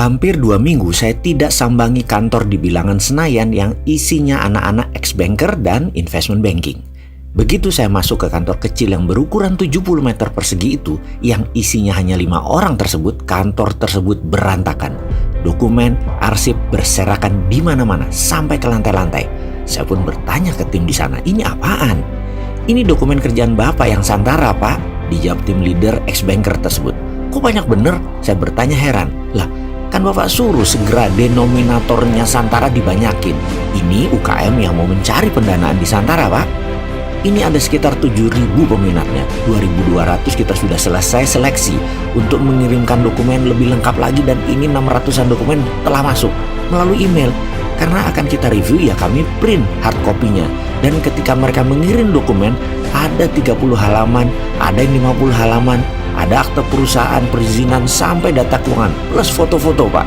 Hampir 2 minggu saya tidak sambangi kantor di Bilangan Senayan yang isinya anak-anak ex-banker dan investment banking. Begitu saya masuk ke kantor kecil yang berukuran 70 meter persegi itu, yang isinya hanya 5 orang tersebut, kantor tersebut berantakan. Dokumen, arsip berserakan di mana-mana sampai ke lantai-lantai. Saya pun bertanya ke tim di sana, ini apaan? Ini dokumen kerjaan Bapak yang Santara, Pak, dijawab tim leader ex-banker tersebut. Kok banyak bener? Saya bertanya heran. Lah, kan Bapak suruh segera denominatornya Santara dibanyakin. Ini UKM yang mau mencari pendanaan di Santara, Pak. Ini ada sekitar 7.000 peminatnya. 2.200 kita sudah selesai seleksi untuk mengirimkan dokumen lebih lengkap lagi, dan ini 600-an dokumen telah masuk melalui email. Karena akan kita review ya kami print hard copy-nya. Dan ketika mereka mengirim dokumen, ada 30 halaman, ada yang 50 halaman, ada akte perusahaan, perizinan, sampai data keuangan, plus foto-foto, Pak.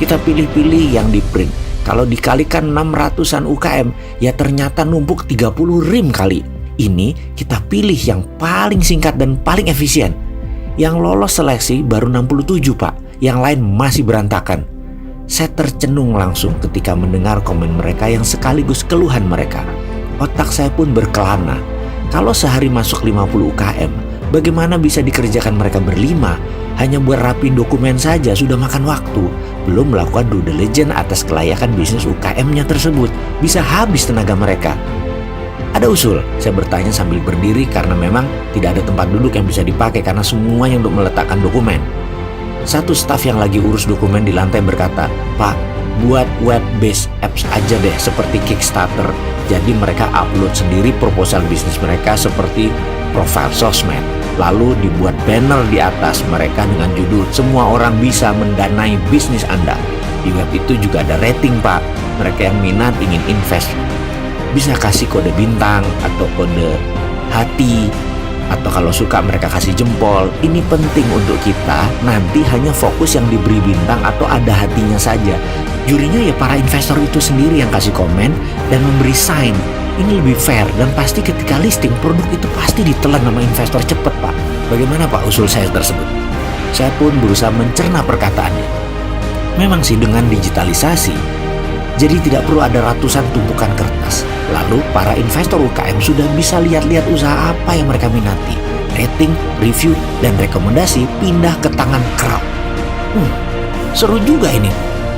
Kita pilih-pilih yang di print. Kalau dikalikan 600-an UKM, ya ternyata numpuk 30 rim kali. Ini kita pilih yang paling singkat dan paling efisien. Yang lolos seleksi baru 67, Pak. Yang lain masih berantakan. Saya tercenung langsung ketika mendengar komen mereka yang sekaligus keluhan mereka. Otak saya pun berkelana. Kalau sehari masuk 50 UKM, bagaimana bisa dikerjakan mereka berlima? Hanya buat rapiin dokumen saja sudah makan waktu. Belum melakukan due diligence atas kelayakan bisnis UKM-nya tersebut. Bisa habis tenaga mereka. Ada usul? Saya bertanya sambil berdiri karena memang tidak ada tempat duduk yang bisa dipakai karena semuanya untuk meletakkan dokumen. Satu staf yang lagi urus dokumen di lantai berkata, Pak, buat web-based apps aja deh seperti Kickstarter. Jadi mereka upload sendiri proposal bisnis mereka seperti profile sosmed. Lalu dibuat banner di atas mereka dengan judul, semua orang bisa mendanai bisnis Anda. Di web itu juga ada rating, Pak. Mereka yang minat ingin invest bisa kasih kode bintang atau kode hati, atau kalau suka mereka kasih jempol. Ini penting untuk kita nanti hanya fokus yang diberi bintang atau ada hatinya saja. Jurinya ya para investor itu sendiri yang kasih komen dan memberi sign. Ini lebih fair dan pasti ketika listing produk itu pasti ditelan sama investor cepet, Pak. Bagaimana Pak usul saya tersebut? Saya pun berusaha mencerna perkataannya. Memang sih dengan digitalisasi, jadi tidak perlu ada ratusan tumpukan kertas. Lalu para investor UKM sudah bisa lihat-lihat usaha apa yang mereka minati. Rating, review, dan rekomendasi pindah ke tangan crowd. Seru juga ini,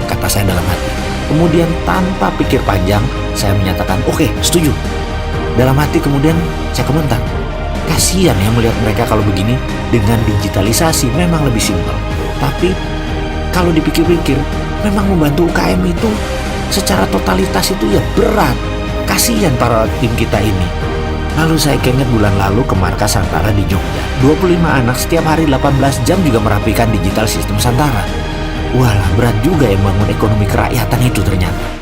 kata saya dalam hati. Kemudian tanpa pikir panjang, saya menyatakan oke, setuju. Dalam hati kemudian saya komentar, kasihan ya melihat mereka kalau begini. Dengan digitalisasi memang lebih simpel. Tapi kalau dipikir-pikir, memang membantu UKM itu secara totalitas itu ya berat. Kasihan para tim kita ini. Lalu saya keinget bulan lalu ke markas Santara di Jogja. 25 anak setiap hari 18 jam juga merapikan digital sistem Santara. Walah, berat juga yang membangun ekonomi kerakyatan itu ternyata.